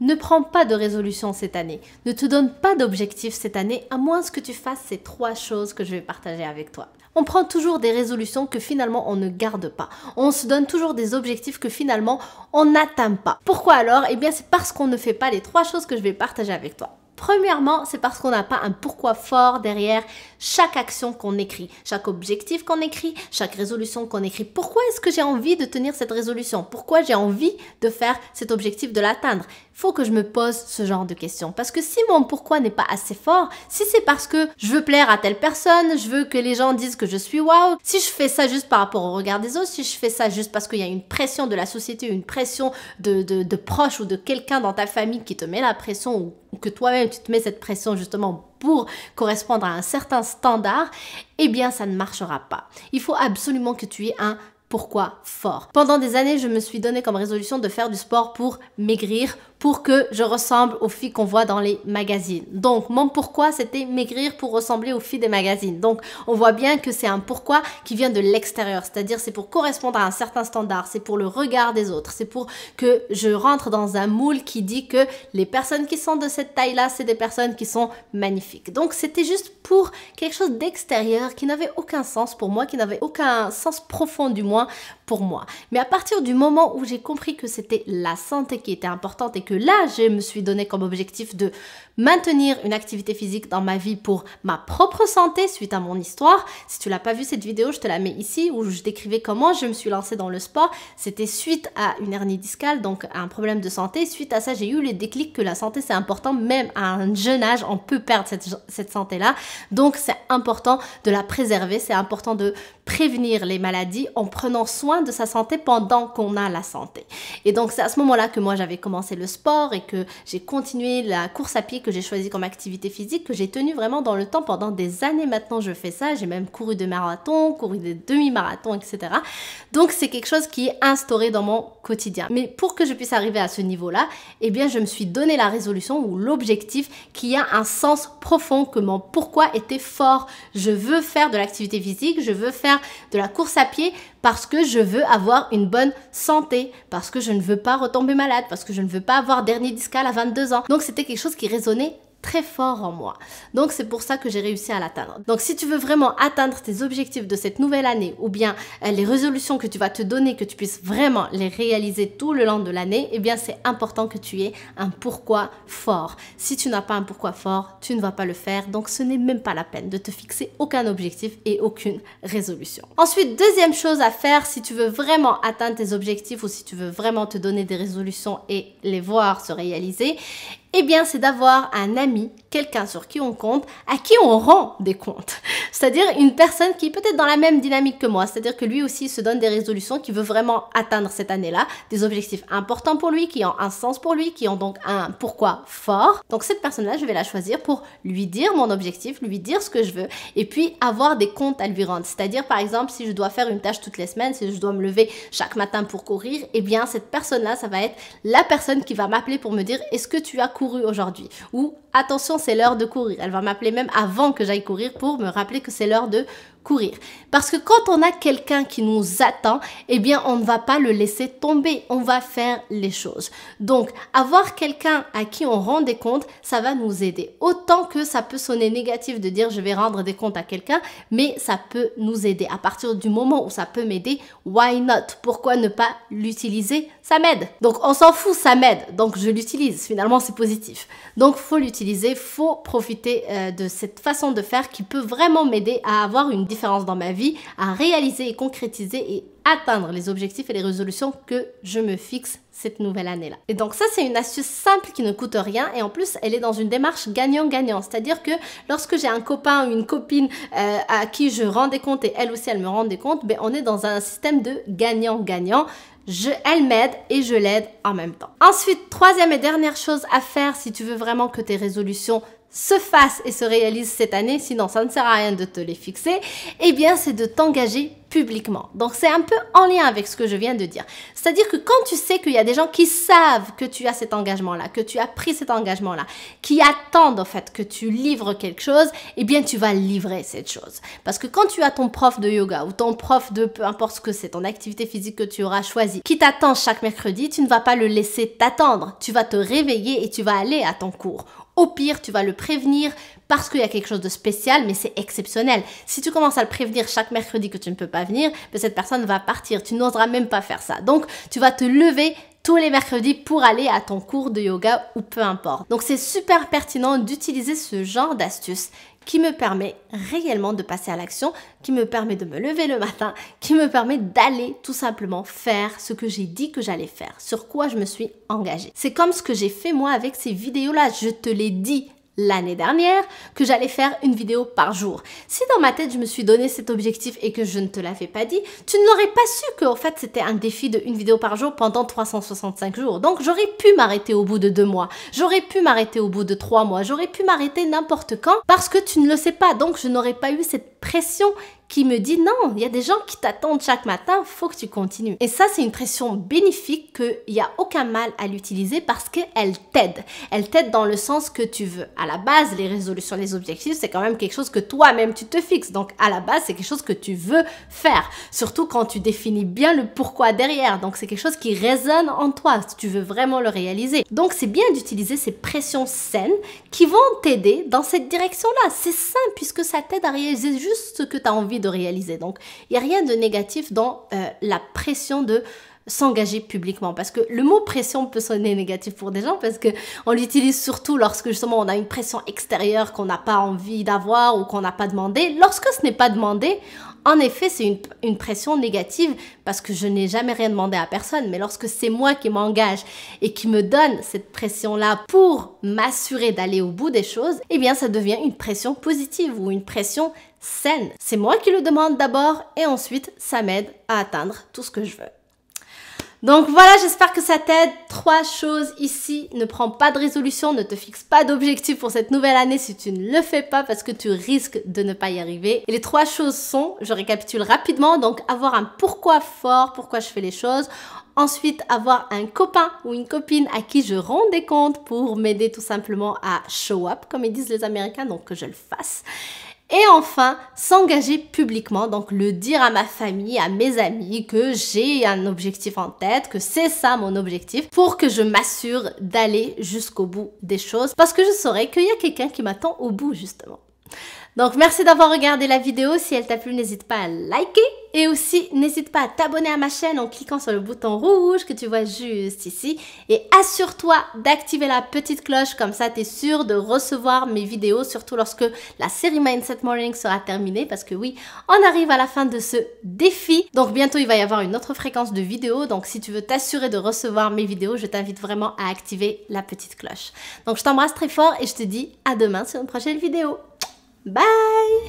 Ne prends pas de résolution cette année. Ne te donne pas d'objectif cette année, à moins que tu fasses ces 3 choses que je vais partager avec toi. On prend toujours des résolutions que finalement on ne garde pas. On se donne toujours des objectifs que finalement on n'atteint pas. Pourquoi alors? Eh bien, c'est parce qu'on ne fait pas les 3 choses que je vais partager avec toi. Premièrement, c'est parce qu'on n'a pas un pourquoi fort derrière chaque action qu'on écrit, chaque objectif qu'on écrit, chaque résolution qu'on écrit. Pourquoi est-ce que j'ai envie de tenir cette résolution? Pourquoi j'ai envie de faire cet objectif, de l'atteindre? Il faut que je me pose ce genre de questions. Parce que si mon pourquoi n'est pas assez fort, si c'est parce que je veux plaire à telle personne, je veux que les gens disent que je suis waouh, si je fais ça juste par rapport au regard des autres, si je fais ça juste parce qu'il y a une pression de la société, une pression de proches ou de quelqu'un dans ta famille qui te met la pression ou que toi-même tu te mets cette pression justement pour correspondre à un certain standard, eh bien ça ne marchera pas. Il faut absolument que tu aies un pourquoi fort. Pendant des années, je me suis donné comme résolution de faire du sport pour maigrir, pour que je ressemble aux filles qu'on voit dans les magazines. Donc, mon pourquoi, c'était maigrir pour ressembler aux filles des magazines. Donc, on voit bien que c'est un pourquoi qui vient de l'extérieur, c'est-à-dire c'est pour correspondre à un certain standard, c'est pour le regard des autres, c'est pour que je rentre dans un moule qui dit que les personnes qui sont de cette taille-là, c'est des personnes qui sont magnifiques. Donc, c'était juste pour quelque chose d'extérieur qui n'avait aucun sens pour moi, qui n'avait aucun sens profond du moins pour moi. Mais à partir du moment où j'ai compris que c'était la santé qui était importante et que là, je me suis donné comme objectif de maintenir une activité physique dans ma vie pour ma propre santé suite à mon histoire. Si tu l'as pas vu cette vidéo, je te la mets ici où je décrivais comment je me suis lancée dans le sport. C'était suite à une hernie discale, donc à un problème de santé. Suite à ça, j'ai eu les déclics que la santé c'est important, même à un jeune âge, on peut perdre cette santé-là. Donc c'est important de la préserver, c'est important de prévenir les maladies en prenant soin de sa santé pendant qu'on a la santé. Et donc c'est à ce moment-là que moi j'avais commencé le sport et que j'ai continué la course à pied que j'ai choisi comme activité physique, que j'ai tenue vraiment dans le temps pendant des années. Maintenant je fais ça, j'ai même couru des marathons, couru des demi-marathons, etc. Donc c'est quelque chose qui est instauré dans mon quotidien. Mais pour que je puisse arriver à ce niveau-là, eh bien je me suis donné la résolution ou l'objectif qui a un sens profond, que mon pourquoi était fort. Je veux faire de l'activité physique, je veux faire de la course à pied parce que je veux avoir une bonne santé, parce que je ne veux pas retomber malade, parce que je ne veux pas avoir d'hernie discale à 22 ans. Donc c'était quelque chose qui résonnait très fort en moi. Donc c'est pour ça que j'ai réussi à l'atteindre. Donc si tu veux vraiment atteindre tes objectifs de cette nouvelle année ou bien les résolutions que tu vas te donner, que tu puisses vraiment les réaliser tout le long de l'année, eh bien c'est important que tu aies un pourquoi fort. Si tu n'as pas un pourquoi fort, tu ne vas pas le faire. Donc ce n'est même pas la peine de te fixer aucun objectif et aucune résolution. Ensuite, deuxième chose à faire si tu veux vraiment atteindre tes objectifs ou si tu veux vraiment te donner des résolutions et les voir se réaliser, eh bien, c'est d'avoir un ami, quelqu'un sur qui on compte, à qui on rend des comptes. C'est-à-dire une personne qui est peut-être dans la même dynamique que moi, c'est-à-dire que lui aussi se donne des résolutions, qui veut vraiment atteindre cette année-là, des objectifs importants pour lui, qui ont un sens pour lui, qui ont donc un pourquoi fort. Donc cette personne-là, je vais la choisir pour lui dire mon objectif, lui dire ce que je veux, et puis avoir des comptes à lui rendre. C'est-à-dire, par exemple, si je dois faire une tâche toutes les semaines, si je dois me lever chaque matin pour courir, eh bien, cette personne-là, ça va être la personne qui va m'appeler pour me dire « Est-ce que tu as couru aujourd'hui ?» ou « Attention, c'est l'heure de courir ». Elle va m'appeler même avant que j'aille courir pour me rappeler que c'est l'heure de courir. Parce que quand on a quelqu'un qui nous attend, eh bien, on ne va pas le laisser tomber. On va faire les choses. Donc, avoir quelqu'un à qui on rend des comptes, ça va nous aider. Autant que ça peut sonner négatif de dire je vais rendre des comptes à quelqu'un, mais ça peut nous aider. À partir du moment où ça peut m'aider, why not? Pourquoi ne pas l'utiliser? Ça m'aide. Donc, on s'en fout, ça m'aide. Donc, je l'utilise. Finalement, c'est positif. Donc, faut l'utiliser, faut profiter de cette façon de faire qui peut vraiment m'aider à avoir une différence dans ma vie, à réaliser et concrétiser et atteindre les objectifs et les résolutions que je me fixe cette nouvelle année-là. Et donc ça, c'est une astuce simple qui ne coûte rien et en plus, elle est dans une démarche gagnant-gagnant. C'est-à-dire que lorsque j'ai un copain ou une copine à qui je rends des comptes et elle aussi, elle me rend des comptes, ben, on est dans un système de gagnant-gagnant. Elle m'aide et je l'aide en même temps. Ensuite, troisième et dernière chose à faire si tu veux vraiment que tes résolutions se fassent et se réalisent cette année, sinon ça ne sert à rien de te les fixer, eh bien c'est de t'engager publiquement. Donc c'est un peu en lien avec ce que je viens de dire. C'est-à-dire que quand tu sais qu'il y a des gens qui savent que tu as cet engagement-là, que tu as pris cet engagement-là, qui attendent en fait que tu livres quelque chose, eh bien tu vas livrer cette chose. Parce que quand tu as ton prof de yoga ou ton prof de peu importe ce que c'est, ton activité physique que tu auras choisi, qui t'attend chaque mercredi, tu ne vas pas le laisser t'attendre. Tu vas te réveiller et tu vas aller à ton cours. Au pire, tu vas le prévenir parce qu'il y a quelque chose de spécial, mais c'est exceptionnel. Si tu commences à le prévenir chaque mercredi que tu ne peux pas venir, ben cette personne va partir. Tu n'oseras même pas faire ça. Donc, tu vas te lever tous les mercredis pour aller à ton cours de yoga ou peu importe. Donc, c'est super pertinent d'utiliser ce genre d'astuce qui me permet réellement de passer à l'action, qui me permet de me lever le matin, qui me permet d'aller tout simplement faire ce que j'ai dit que j'allais faire, sur quoi je me suis engagée. C'est comme ce que j'ai fait moi avec ces vidéos-là, je te l'ai dit l'année dernière que j'allais faire une vidéo par jour. Si dans ma tête je me suis donné cet objectif et que je ne te l'avais pas dit, tu ne l'aurais pas su qu'en fait c'était un défi de une vidéo par jour pendant 365 jours. Donc j'aurais pu m'arrêter au bout de 2 mois, j'aurais pu m'arrêter au bout de 3 mois, j'aurais pu m'arrêter n'importe quand parce que tu ne le sais pas. Donc je n'aurais pas eu cette pression qui me dit non, il y a des gens qui t'attendent chaque matin, faut que tu continues. Et ça, c'est une pression bénéfique qu'il n'y a aucun mal à l'utiliser parce qu'elle t'aide. Elle t'aide dans le sens que tu veux. À la base, les résolutions, les objectifs, c'est quand même quelque chose que toi-même tu te fixes. Donc à la base, c'est quelque chose que tu veux faire. Surtout quand tu définis bien le pourquoi derrière. Donc c'est quelque chose qui résonne en toi, si tu veux vraiment le réaliser. Donc c'est bien d'utiliser ces pressions saines qui vont t'aider dans cette direction-là. C'est simple puisque ça t'aide à réaliser juste ce que tu as envie de réaliser. Donc, il n'y a rien de négatif dans la pression de s'engager publiquement parce que le mot pression peut sonner négatif pour des gens parce que on l'utilise surtout lorsque justement on a une pression extérieure qu'on n'a pas envie d'avoir ou qu'on n'a pas demandé. Lorsque ce n'est pas demandé, en effet, c'est une pression négative parce que je n'ai jamais rien demandé à personne. Mais lorsque c'est moi qui m'engage et qui me donne cette pression-là pour m'assurer d'aller au bout des choses, eh bien, ça devient une pression positive ou une pression saine. C'est moi qui le demande d'abord et ensuite, ça m'aide à atteindre tout ce que je veux. Donc voilà, j'espère que ça t'aide. 3 choses ici. Ne prends pas de résolution, ne te fixe pas d'objectif pour cette nouvelle année si tu ne le fais pas parce que tu risques de ne pas y arriver. Et les 3 choses sont, je récapitule rapidement, donc avoir un pourquoi fort, pourquoi je fais les choses. Ensuite, avoir un copain ou une copine à qui je rends des comptes pour m'aider tout simplement à show up, comme ils disent les Américains, donc que je le fasse. Et enfin, s'engager publiquement, donc le dire à ma famille, à mes amis que j'ai un objectif en tête, que c'est ça mon objectif, pour que je m'assure d'aller jusqu'au bout des choses, parce que je saurai qu'il y a quelqu'un qui m'attend au bout justement. Donc merci d'avoir regardé la vidéo, si elle t'a plu n'hésite pas à liker et aussi n'hésite pas à t'abonner à ma chaîne en cliquant sur le bouton rouge que tu vois juste ici et assure-toi d'activer la petite cloche, comme ça tu es sûr de recevoir mes vidéos, surtout lorsque la série Mindset Morning sera terminée parce que oui, on arrive à la fin de ce défi, donc bientôt il va y avoir une autre fréquence de vidéos, donc si tu veux t'assurer de recevoir mes vidéos, je t'invite vraiment à activer la petite cloche. Donc je t'embrasse très fort et je te dis à demain sur une prochaine vidéo. Bye!